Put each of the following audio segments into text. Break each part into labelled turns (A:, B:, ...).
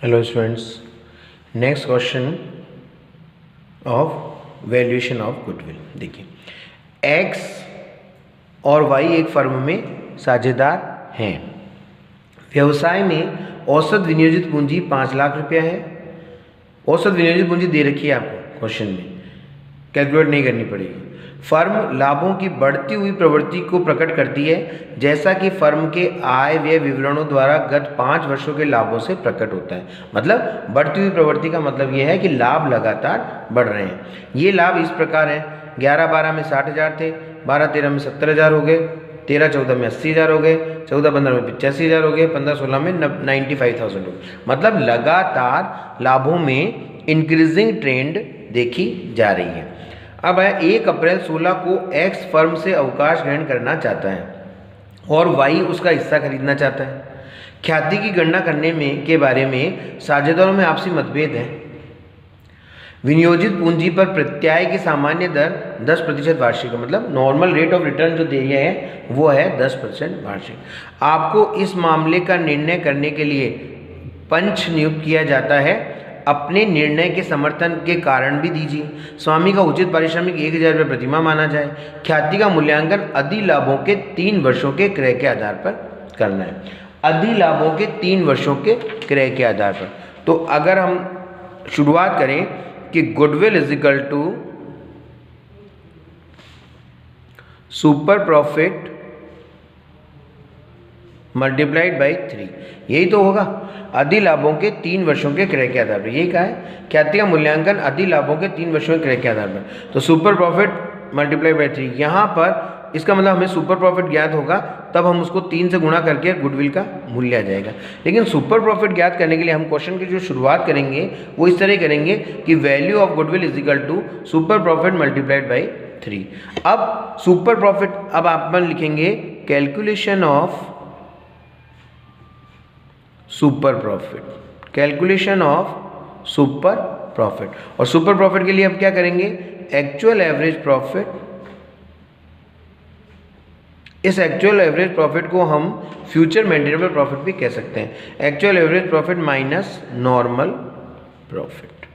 A: Hello students, next question of valuation of goodwill. देखिए, x और Y एक firm में साझेदार हैं। व्यवसाय में औसत विनियोजित पूंजी 5 लाख रुपया है। औसत विनियोजित पूंजी दे रखी है आपको क्वेश्चन में, कैलकुलेट नहीं करनी पड़ेगी। फर्म लाभों की बढ़ती हुई प्रवृत्ति को प्रकट करती है, जैसा कि फर्म के आय व्यय विवरणों द्वारा गत 5 वर्षों के लाभों से प्रकट होता है। मतलब बढ़ती हुई प्रवृत्ति का मतलब यह है कि लाभ लगातार बढ़ रहे हैं। ये लाभ इस प्रकार हैं: 11-12 में 60,000 थे, 12-13 में 70,000 हो गए, 13-14 में 80,000 हो गए, 14-15 में 85,000 हो गए, 15-16 में 95,000 हो गए। मतलब लगातार लाभों में इंक्रीजिंग ट्रेंड देखी जा रही है। अब है 1 अप्रैल 16 को एक्स फर्म से अवकाश ग्रहण करना चाहता है और वाई उसका हिस्सा खरीदना चाहता है। ख्याति की गणना करने के बारे में साझेदारों में आपसी मतभेद है। विनियोजित पूंजी पर प्रत्याय की सामान्य दर 10% वार्षिक है। मतलब नॉर्मल रेट ऑफ रिटर्न जो दिए है वो है 10% वार्षिक। आपको इस मामले का निर्णय करने के लिए पंच नियुक्त किया जाता है। अपने निर्णय के समर्थन के कारण भी दीजिए। स्वामी का उचित पारिश्रमिक 1,000 रुपये प्रतिमाह माना जाए। ख्याति का मूल्यांकन अधिलाभों के 3 वर्षों के क्रय के आधार पर करना है। अधिलाभों के 3 वर्षों के क्रय के आधार पर। तो अगर हम शुरुआत करें कि goodwill is equal to super profit multiplied by 3, यही तो होगा। अधिलाभों के 3 वर्षों के क्रय के आधार पर, यही कहा है। ख्याति का मूल्यांकन अधिलाभों के 3 वर्षों के क्रय के आधार पर। तो सुपर प्रॉफिट मल्टीप्लाइड बाई 3, यहाँ पर इसका मतलब हमें सुपर प्रॉफिट ज्ञात होगा, तब हम उसको 3 से गुणा करके गुडविल का मूल्य आ जाएगा। लेकिन सुपर प्रॉफिट ज्ञात करने के लिए हम क्वेश्चन की जो शुरुआत करेंगे वो इस तरह करेंगे कि value of goodwill is equal to super profit multiplied by 3। अब सुपर प्रॉफिट, अब आप लिखेंगे calculation of super profit, calculation of super profit. और सुपर प्रॉफिट के लिए अब क्या करेंगे, एक्चुअल एवरेज प्रॉफिट। इस एक्चुअल एवरेज प्रॉफिट को हम फ्यूचर मेंटेनेबल प्रॉफिट भी कह सकते हैं। Actual average profit minus normal profit,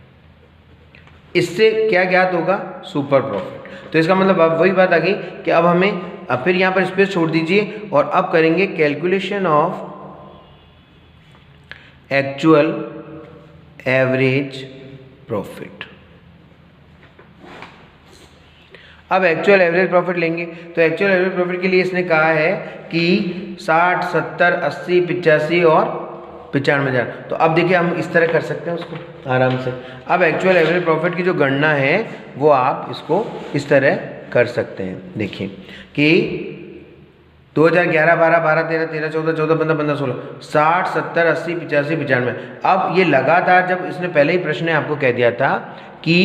A: इससे क्या ज्ञात होगा, सुपर प्रॉफिट। तो इसका मतलब अब वही बात आ गई कि अब हमें, अब फिर यहां पर स्पेस छोड़ दीजिए और अब करेंगे calculation of actual average profit. अब एक्चुअल एवरेज प्रॉफिट लेंगे तो एक्चुअल एवरेज प्रॉफिट के लिए इसने कहा है कि 60, 70, 80, 85 और 95,000। तो अब देखिए हम इस तरह कर सकते हैं उसको आराम से। अब एक्चुअल एवरेज प्रॉफिट की जो गणना है वो आप इसको इस तरह कर सकते हैं। देखिए कि 2011, 12, 12, 13, 13, 14, 14, 15, 15, 16, 60, 70, 80, 85, 95। अब ये लगातार, जब इसने पहले ही प्रश्न में आपको कह दिया था कि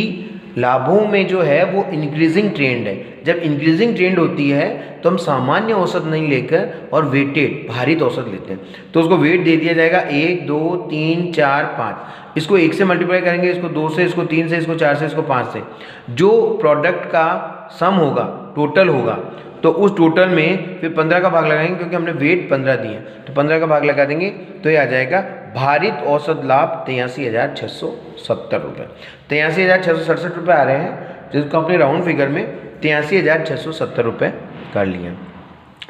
A: लाभों में जो है वो इंक्रीजिंग ट्रेंड है। जब इंक्रीजिंग ट्रेंड होती है तो हम सामान्य औसत नहीं लेकर और वेटेड भारित औसत लेते हैं। तो उसको वेट दे दिया जाएगा 1, 2, 3, 4, 5। इसको 1 से मल्टीप्लाई करेंगे, इसको 2 से, इसको 3 से, इसको 4 से, इसको 5 से। जो प्रोडक्ट का सम होगा, टोटल होगा, तो उस टोटल में फिर 15 का भाग लगाएंगे, क्योंकि हमने वेट 15 दिए, तो 15 का भाग लगा देंगे तो ये आ जाएगा भारित औसत लाभ 83,670 रुपये। 83,667 रुपये आ रहे हैं, जिसको अपने राउंड फिगर में 83,670 रुपये कर लिया।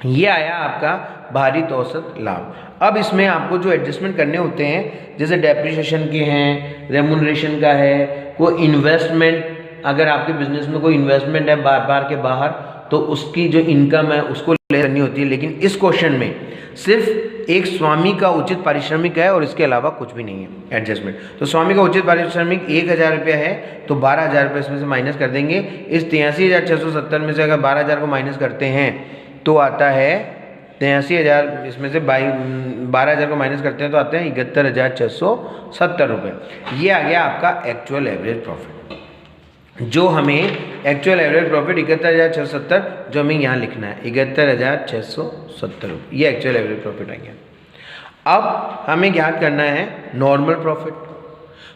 A: ये आया आपका भारित औसत लाभ। अब इसमें आपको जो एडजस्टमेंट करने होते हैं, जैसे डेप्रिसिएशन के हैं, रेम्यूनरेशन का है, कोई इन्वेस्टमेंट, अगर आपके बिजनेस में कोई इन्वेस्टमेंट है बार के बाहर, तो उसकी जो इनकम है उसको ले करनी होती है। लेकिन इस क्वेश्चन में सिर्फ एक स्वामी का उचित पारिश्रमिक है और इसके अलावा कुछ भी नहीं है एडजस्टमेंट। तो स्वामी का उचित पारिश्रमिक 1,000 रुपया है, तो 12,000 रुपये इसमें से माइनस कर देंगे। इस 83,670 में से अगर 12,000 को माइनस करते हैं तो आता है 83,000, इसमें से 12,000 को माइनस करते हैं तो आते हैं 71,670 रुपये। ये आ गया आपका एक्चुअल एवरेज प्रॉफिट। जो हमें एक्चुअल एवरेज प्रॉफिट 71,670 जो हमें यहाँ लिखना है 71,670 रुपये, ये एक्चुअल एवरेज प्रॉफिट आ गया। अब हमें ज्ञात करना है नॉर्मल प्रॉफिट।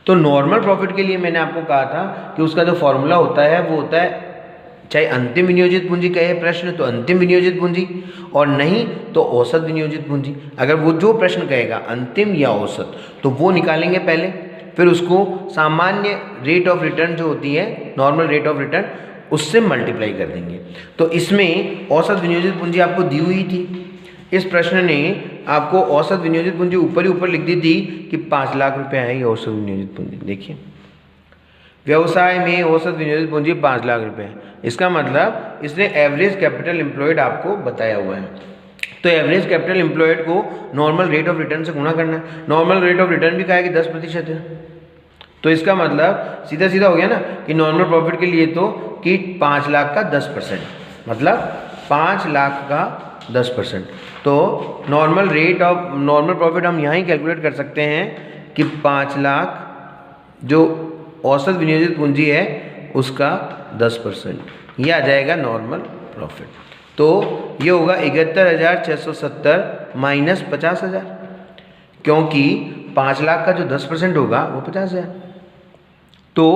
A: तो नॉर्मल प्रॉफिट के लिए मैंने आपको कहा था कि उसका जो फॉर्मूला होता है वो होता है, चाहे अंतिम विनियोजित पूंजी कहे प्रश्न तो अंतिम विनियोजित पूंजी, और नहीं तो औसत विनियोजित पूंजी। अगर वो जो प्रश्न कहेगा अंतिम या औसत तो वो निकालेंगे पहले, फिर उसको सामान्य रेट ऑफ रिटर्न जो होती है, नॉर्मल रेट ऑफ रिटर्न, उससे मल्टीप्लाई कर देंगे। तो इसमें औसत विनियोजित पूंजी आपको दी हुई थी। इस प्रश्न ने आपको औसत विनियोजित पूंजी ऊपर ही ऊपर लिख दी थी कि 5 लाख रुपए आएगी औसत विनियोजित पूंजी। देखिए व्यवसाय में औसत विनियोजित पूंजी 5 लाख रुपए है, इसका मतलब इसने एवरेज कैपिटल एम्प्लॉयड आपको बताया हुआ है। तो एवरेज कैपिटल एम्प्लॉयड को नॉर्मल रेट ऑफ रिटर्न से गुणा करना है। नॉर्मल रेट ऑफ रिटर्न भी कहा है कि 10% है, तो इसका मतलब सीधा सीधा हो गया ना कि नॉर्मल प्रॉफिट के लिए तो कि 5 लाख का 10%, मतलब 5 लाख का 10%। तो नॉर्मल प्रॉफिट हम यहाँ ही कैलकुलेट कर सकते हैं कि 5 लाख जो औसत विनियोजित पूंजी है उसका 10%, ये आ जाएगा नॉर्मल प्रॉफिट। तो ये होगा 71,670 माइनस 50,000, क्योंकि 5 लाख का जो 10% होगा वो 50,000। तो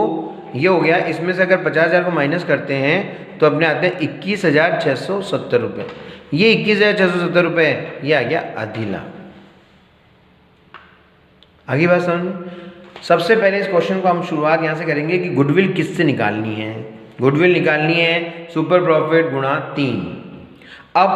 A: ये हो गया। इसमें से अगर 50,000 को माइनस करते हैं तो अपने आते हैं 21,670 रुपये। ये 21,670 रुपये ये आ गया आधी लाख। आगे बात समझ में। सबसे पहले इस क्वेश्चन को हम शुरुआत यहाँ से करेंगे कि गुडविल किससे निकालनी है। गुडविल निकालनी है सुपर प्रॉफिट गुणा 3। अब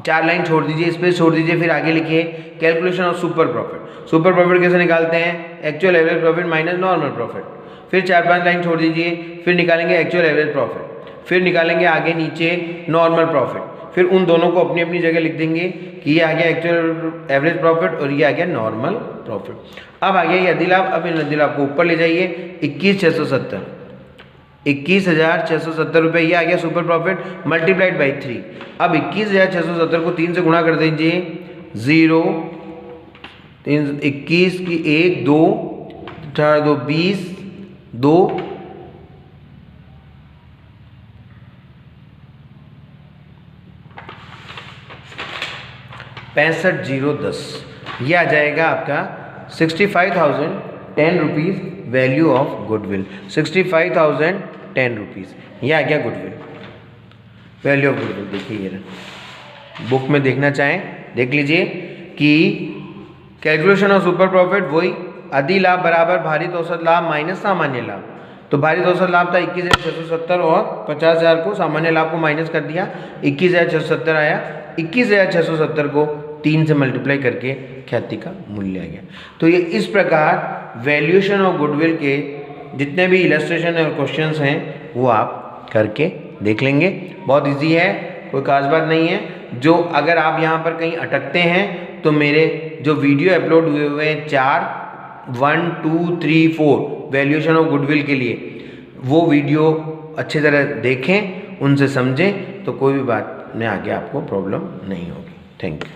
A: 4 लाइन छोड़ दीजिए, इस पर छोड़ दीजिए, फिर आगे लिखिए calculation of super profit. Super profit कैसे निकालते हैं? Actual average profit minus normal profit. फिर 4-5 लाइन छोड़ दीजिए, फिर निकालेंगे एक्चुअल एवरेज प्रॉफिट, फिर निकालेंगे आगे नीचे नॉर्मल प्रॉफिट, फिर उन दोनों को अपनी अपनी जगह लिख देंगे कि ये आ गया एक्चुअल एवरेज प्रॉफिट और ये आ गया नॉर्मल प्रॉफिट। अब आ गया ये अधिलाभ। अब इन अधिलाभ को ऊपर ले जाइए 21,670, 21,670 रुपये ये आ गया सुपर प्रॉफिट मल्टीप्लाइड बाई 3। अब 21,670 को 3 से गुणा कर दीजिए, 0 3 21 की 1 2 18 2 20 2 65,010 ये आ जाएगा आपका 65,010 rupees value of goodwill. 65,010 rupees ये आ गया गुडविल, वैल्यू ऑफ गुडविल। देखिए ये बुक में देखना चाहें देख लीजिए कि कैलकुलेशन ऑफ सुपर प्रॉफिट वही अधिलाभ बराबर भारित औसत लाभ माइनस सामान्य लाभ। तो भारित औसत लाभ था 21,670 और 50,000 को सामान्य लाभ को माइनस कर दिया, 21,670 आया। 21,670 को 3 से मल्टीप्लाई करके ख्याति का मूल्य आ गया। तो ये इस प्रकार वैल्यूएशन ऑफ गुडविल के जितने भी इलस्ट्रेशन और क्वेश्चंस हैं वो आप करके देख लेंगे। बहुत इजी है, कोई खास बात नहीं है। जो अगर आप यहाँ पर कहीं अटकते हैं तो मेरे जो वीडियो अपलोड हुए हैं 4 1 2 3 4 वैल्यूएशन ऑफ गुडविल के लिए, वो वीडियो अच्छी तरह देखें, उनसे समझें, तो कोई भी बात में आगे आपको प्रॉब्लम नहीं होगी। Thank you.